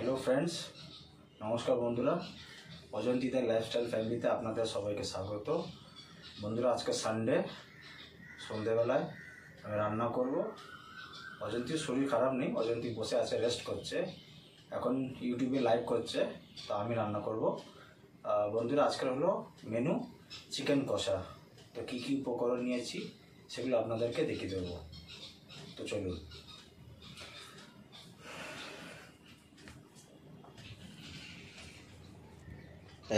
Hello friends, নমস্কার বন্ধুরা। অজন্তিতে lifestyle ফ্যামিলিতে আপনাদের সবাইকে স্বাগত। বন্ধুরা, আজকে সানডে সন্ধ্যেবেলায় আমি রান্না করব। অজন্তির শরীর খারাপ নেই, অজন্তি বসে আছে, রেস্ট করছে, এখন ইউটিউবে লাইভ করছে, তো আমি রান্না করব। বন্ধুরা, আজকের হলো মেনু চিকেন কষা। তো কী কী উপকরণ নিয়েছি সেগুলো আপনাদেরকে দেখিয়ে দেবো। তো চলুন।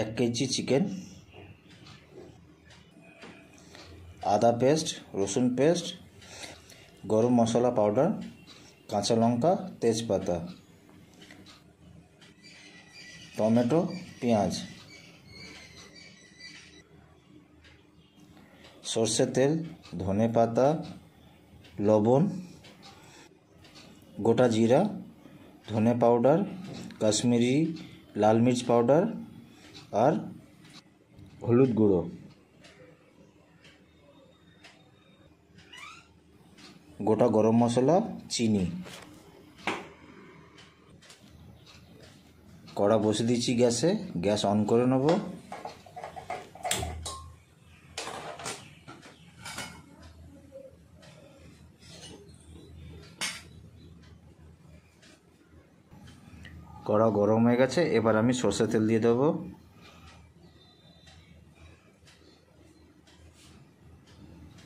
1 কেজি চিকেন, আদা পেস্ট, রসুন পেস্ট, গরম মশলা পাউডার, কাঁচা লঙ্কা, তেজপাতা, টমেটো, পেঁয়াজ, সর্ষের তেল, ধনে পাতা, লবণ, গোটা জিরা, ধনে পাউডার, কাশ্মীরি লাল মির্চ পাউডার আর হলুদ গুঁড়ো, গোটা গরম মশলা, চিনি। কড়া বসে দিচ্ছি গ্যাসে, গ্যাস অন করে নেব। কড়া গরম হয়ে গেছে, এবার আমি সরষের তেল দিয়ে দেবো।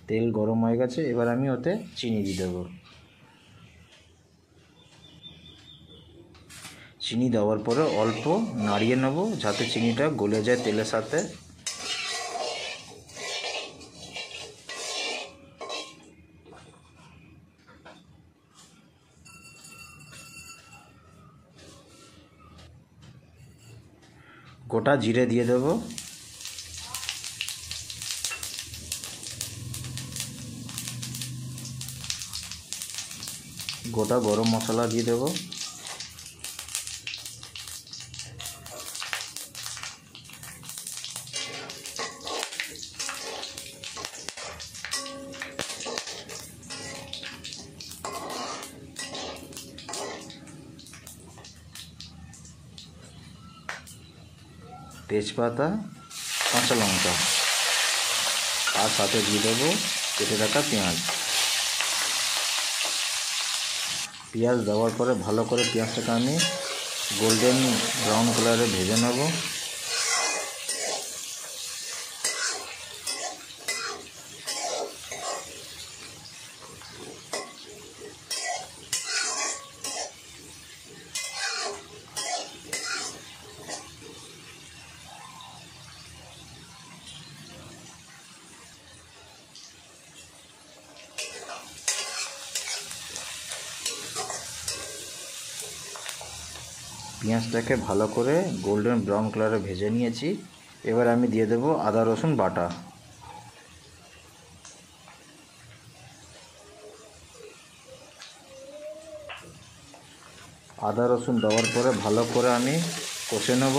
তেল গরম হয়ে গেছে, এবার আমি ওতে চিনি দিয়ে দেবো। চিনি দেওয়ার পরে অল্প নাড়িয়ে নেব যাতে চিনিটা গলে যায় তেলের সাথে। গোটা জিরে দিয়ে দেব, গোটা গরম মশলা দিয়ে দেব, তেজপাতা, কাঁচা লঙ্কা আর সাথে দিয়ে দেবো কেটে রাখা পেঁয়াজ। পেঁয়াজ দেওয়ার পরে ভালো করে পেঁয়াজটাকে আমি গোল্ডেন ব্রাউন কালারে ভেজে নেব। পেঁয়াজটাকে ভালো করে গোল্ডেন ব্রাউন কালারে ভেজে নিয়েছি। এবার আমি দিয়ে দেব আদা রসুন বাটা। আদা রসুন দেওয়ার পরে ভালো করে আমি কষে নেব।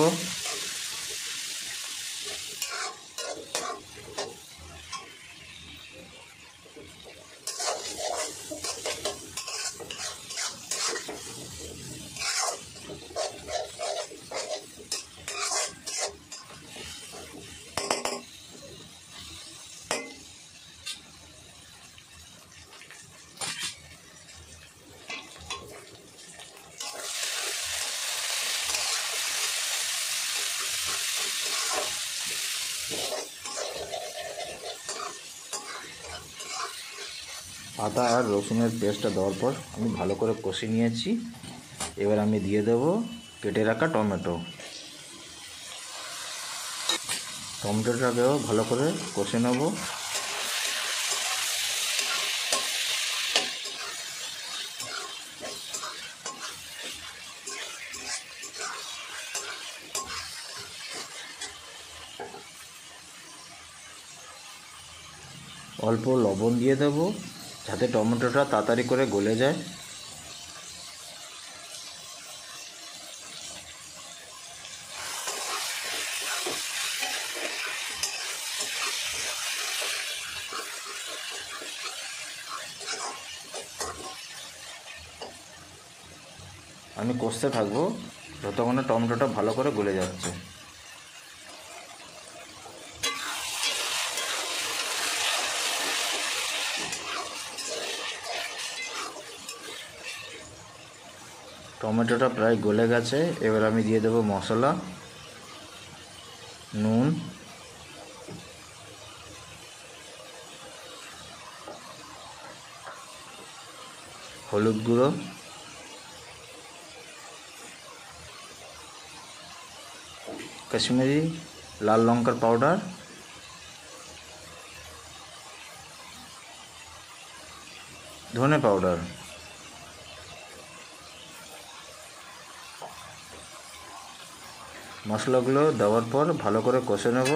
আদা আর রসুনের পেস্টটা দেওয়ার পর আমি ভালো করে কষে নিয়েছি। এবার আমি দিয়ে দেব কেটে রাখা টমেটো। টমেটোটাকেও ভালো করে কষে নেব। অল্প লবণ দিয়ে দেব যাতে টমেটোটা তাড়াতাড়ি করে গলে যায়। আমি কষতে থাকবো যতক্ষণে টমেটোটা ভালো করে গলে যাচ্ছে। টমেটোটা প্রায় গলে গেছে। এবার আমি দিয়ে দেবো মশলা, নুন, হলুদ গুঁড়ো, কাশ্মীরি লাল লঙ্কার পাউডার, ধনে পাউডার। মশলাগুলো দেওয়ার পর ভালো করে কষে নেব।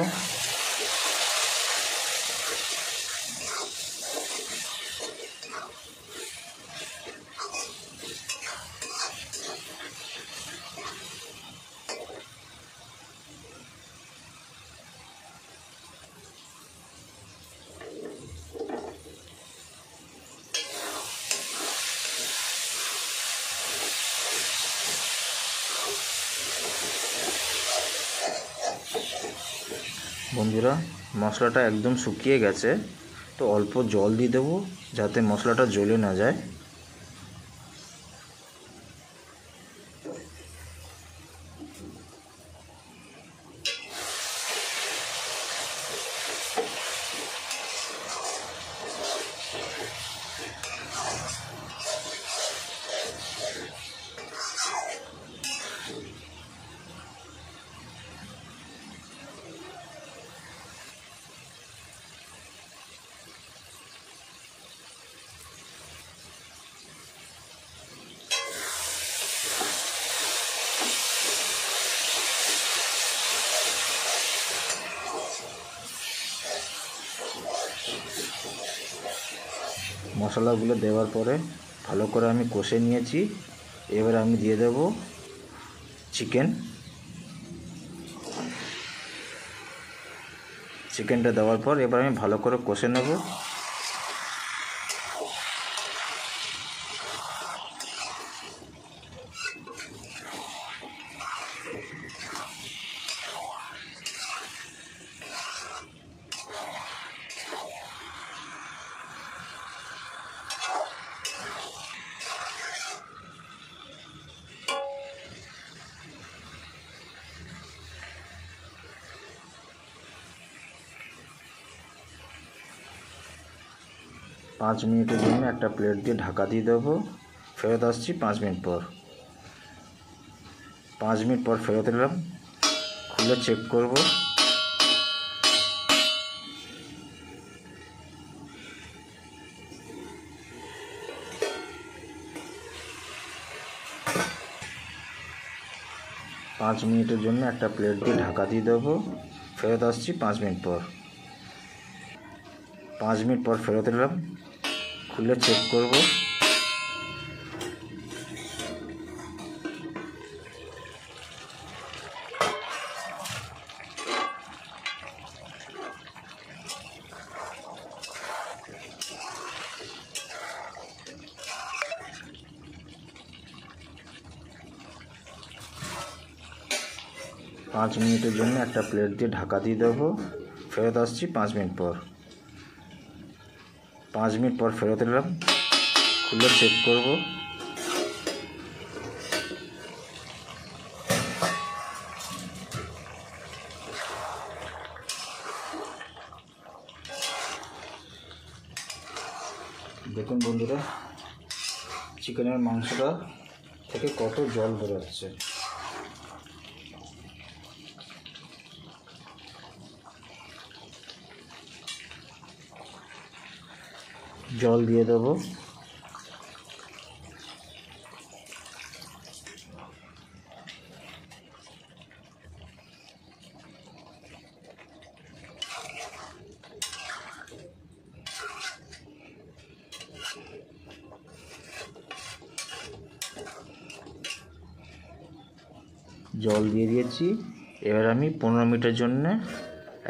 বন্ধুরা, মশলাটা একদম শুকিয়ে গেছে, তো অল্প জল দিয়ে দেবো যাতে মশলাটা জ্বলে না যায়। মশলাগুলো দেওয়ার পরে ভালো করে আমি কষে নিয়েছি। এবার আমি দিয়ে দেব চিকেনটা দেওয়ার পর এবার আমি ভালো করে কষে নেব। পাঁচ মিনিটের জন্য একটা প্লেট দিয়ে ঢাকা দিয়ে দেবো। ফেরত আসছি 5 মিনিট পর। 5 মিনিট পর ফেরত এলাম, খুলে চেক করব। পাঁচ মিনিটের জন্য একটা প্লেট দিয়ে ঢাকা দিয়ে দেবো। ফেরত আসছি 5 মিনিট পর। 5 মিনিট পর ফেরত এলাম, খুলে চেক করব। পাঁচ মিনিটের জন্য একটা প্লেট দিয়ে ঢাকা দিয়ে দেবো। ফেরত আসছি 5 মিনিট পর। 5 মিনিট পর ফেরত এলাম, খুলে চেক করব। দেখুন বন্ধুরা, চিকেনের মাংসটা থেকে কত জল বেরোচ্ছে। জল দিয়ে দেবো। জল দিয়ে দিয়েছি। এবার আমি 15 মিনিটের জন্য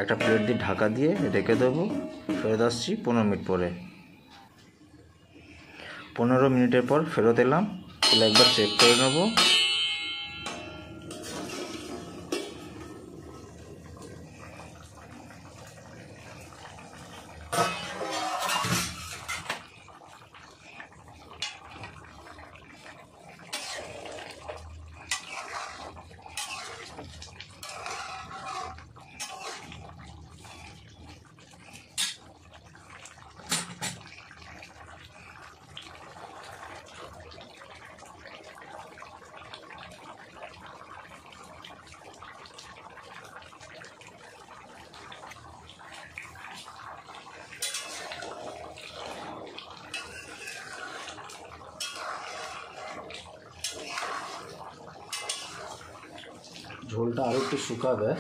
একটা প্লেট দিয়ে ঢাকা দিয়ে রেখে দেবো। ফেরত আসছি 15 মিনিট পরে। 15 মিনিটের পর ফেরত এলাম, তাহলে একবার চেক করে নেব। ঝোলটা আরও একটু শুকাবে।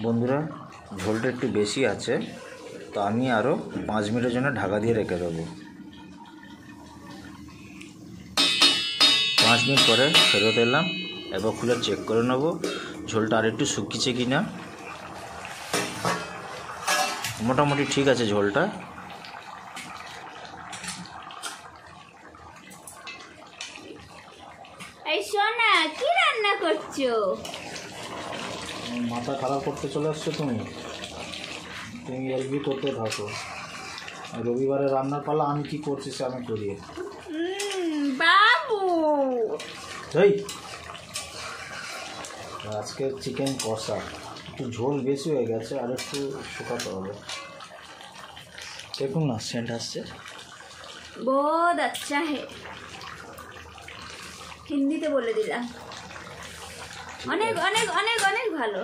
বন্ধুরা, ঝোলটা একটু বেশি আছে, তো আমি আরও 5 মিনিটের জন্য ঢাকা দিয়ে রেখে দেবো। 5 মিনিট পরে ফেরত এলাম। এবার খুলে চেক করে নেব ঝোলটা আর একটু শুকিয়েছে কি না। মোটামুটি ঠিক আছে ঝোলটা। এই সোনা, কি রান্না করছো? মাথা খারাপ করতে চলে আসছো তুমি এলবি করতে থাকো। রবিবারে রান্নার পালা আমি কি করছি সে আমি করি। বাবু, এই আজকে চিকেন কষা একটু ঝোল বেশি হয়ে গেছে, আর একটু শুকাতে হবে। দেখুন না সেন্ট আসছে। বহুত আচ্ছা হে, হিন্দিতে বলে দিলাম। অনেক অনেক অনেক অনেক ভালো।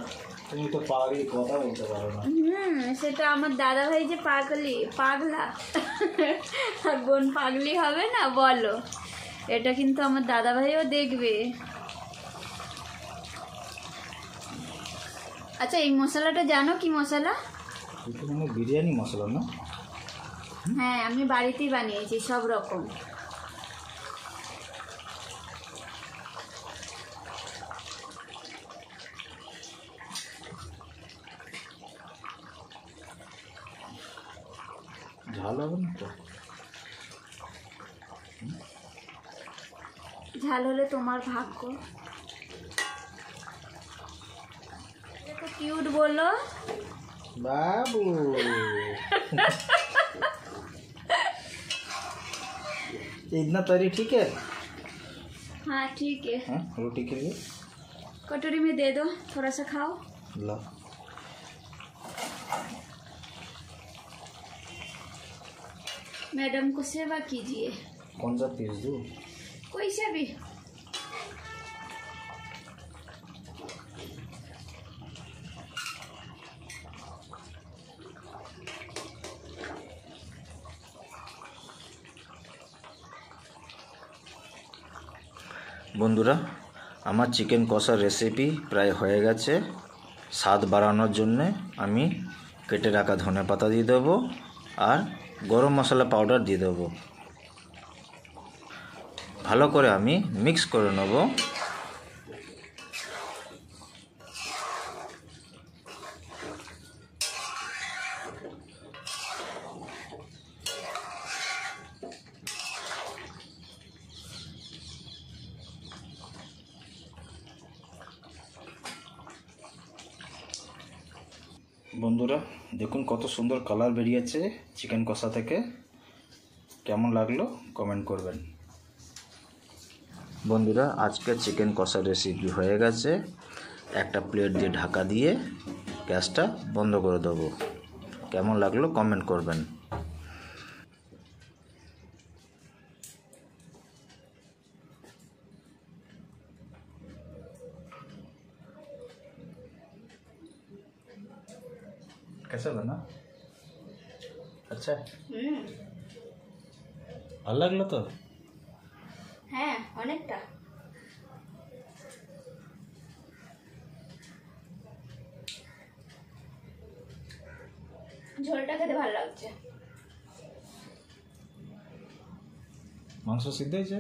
তুমি তো পাগলি, কথা বলতে পারো না। সেটা আমার দাদা ভাই যে পাগলা আর বোন পাগলি হবে না বলো, এটা কিন্তু আমার দাদা ভাইও দেখবে। আচ্ছা, এই মশলাটা জানো কি মশলা? এটা মানে বিরিয়ানি মশলা না? হ্যাঁ, আমি বাড়িতেই বানিয়েছি সব রকম। ঝাল হবে না তো? ঝাল হলে তোমার ভাগ্য। তো কিউট বলো बाबू। इतना तरी ठीक है? हाँ ठीक है। हाँ, रोटी के लिए कटोरी में दे दो, थोड़ा सा खाओ। ला। मैडम को सेवा कीजिए। कौन सा पीस दूँ? कोई सा भी। বন্ধুরা, আমার চিকেন কষার রেসিপি প্রায় হয়ে গেছে। স্বাদ বাড়ানোর জন্যে আমি কেটে রাখা ধনেপাতা দিয়ে দেবো আর গরম মশলা পাউডার দিয়ে দেবো। ভালো করে আমি মিক্স করে নেব। বন্ধুরা দেখুন কত সুন্দর কালার বেরিয়েছে চিকেন কষা থেকে। কেমন লাগলো কমেন্ট করবেন। বন্ধুরা আজকের চিকেন কষা রেসিপি হয়ে গেছে। একটা প্লেট দিয়ে ঢাকা দিয়ে গ্যাসটা বন্ধ করে দেবো। কেমন লাগলো কমেন্ট করবেন। कैसा बना? अच्छा ভালো লাগলো তো? হ্যাঁ, অনেকটা। ঝোলটা খেতে ভালো লাগছে। মাংস সিদ্ধ হয়েছে?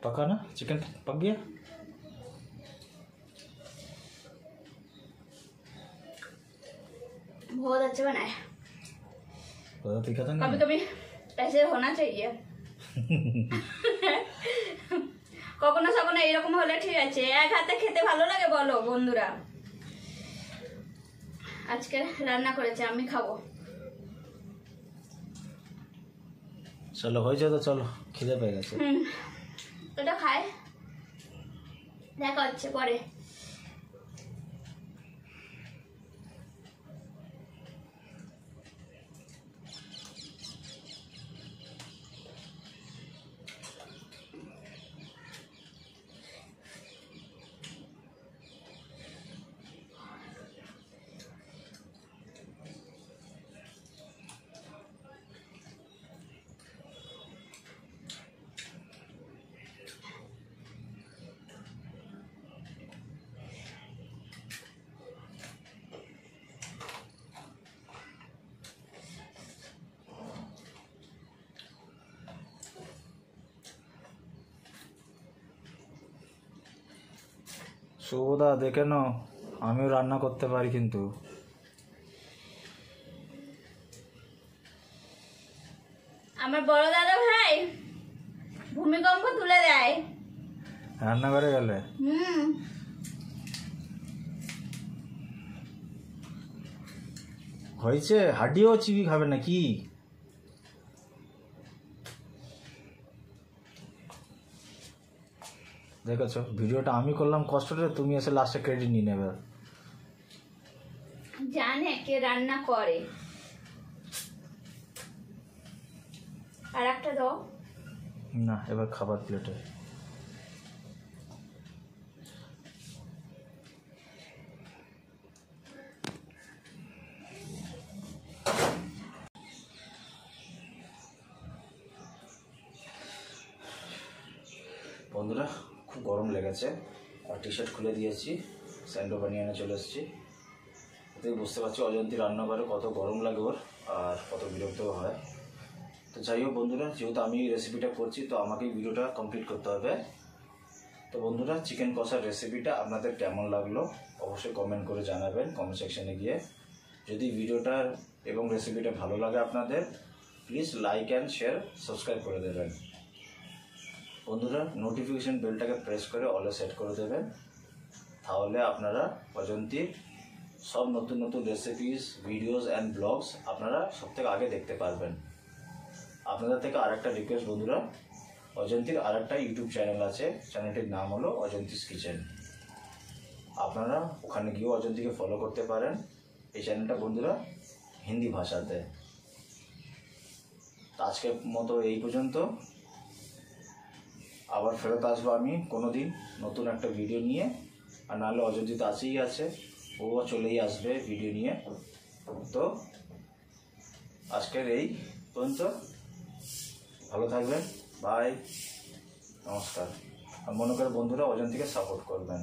पका ना? चिकन पक गया? बहुत अच्छा बना है। ज़्यादा तीखा था कभी नहीं? कभी ऐसे होना चाहिए। কখনো সখনো এরকম হলে ঠিক আছে। এক হাতে খেতে ভালো লাগে বলো বন্ধুরা। আজকে রান্না করেছে, আমি খাবো। চলো হয়েছে তো, চলো খিদে পেয়ে গেছে। এটা খায়, দেখা হচ্ছে পরে। শুভদা দেখে নাও, আমিও রান্না করতে পারি কিন্তু। আমার বড় দাদা ভাই ভূমিকম্প তুলে দেয় রান্নাঘরে গেলে। হয়েছে, হাড্ডিও চিবি খাবে নাকি? দেখেছো, ভিডিওটা আমি করলাম কষ্টটা, তুমি এসে লাস্টে ক্রেডিট নিয়ে নেবে। জানে কে রান্না করে। আর একটা দাও না, এবার খাবার প্লেটে। বন্ধুরা খুব গরম লেগেছে, আর টি শার্ট খুলে দিয়েছি, স্যান্ডো বানিয়ে চলে এসেছি। এতেই বুঝতে পারছি অজন্তি রান্নাঘরে কত গরম লাগে ওর, আর কত বিরক্তও হয়। তো যাই হোক বন্ধুরা, যেহেতু আমি রেসিপিটা করছি তো আমাকেই ভিডিওটা কমপ্লিট করতে হবে। তো বন্ধুরা, চিকেন কষার রেসিপিটা আপনাদের কেমন লাগলো অবশ্যই কমেন্ট করে জানাবেন কমেন্ট সেকশনে গিয়ে। যদি ভিডিওটা এবং রেসিপিটা ভালো লাগে আপনাদের, please like and share, subscribe করে দেবেন। বন্ধুরা, নোটিফিকেশন বেলটাকে প্রেস করে অলে সেট করে দেবেন, তাহলে আপনারা অজন্তির সব নতুন নতুন রেসিপিস, ভিডিওস অ্যান্ড ব্লগস আপনারা সবথেকে আগে দেখতে পারবেন। আপনাদের থেকে আরেকটা রিকোয়েস্ট বন্ধুরা, অজন্তির আরেকটা ইউটিউব চ্যানেল আছে, চ্যানেলটির নাম হলো অজন্তিস কিচেন। আপনারা ওখানে গিয়েও অজন্তিকে ফলো করতে পারেন। এই চ্যানেলটা বন্ধুরা হিন্দি ভাষাতে। আজকের মতো এই পর্যন্ত, আবার ফেরত আসবো আমি কোনো দিন নতুন একটা ভিডিও নিয়ে, আর নাহলে অজন্তি তো আছেই আছে, ও চলেই আসবে ভিডিও নিয়ে। তো আজকের এই পর্যন্ত, ভালো থাকবেন, বাই, নমস্কার। আর মনে করে বন্ধুরা অজন্তিকে সাপোর্ট করবেন।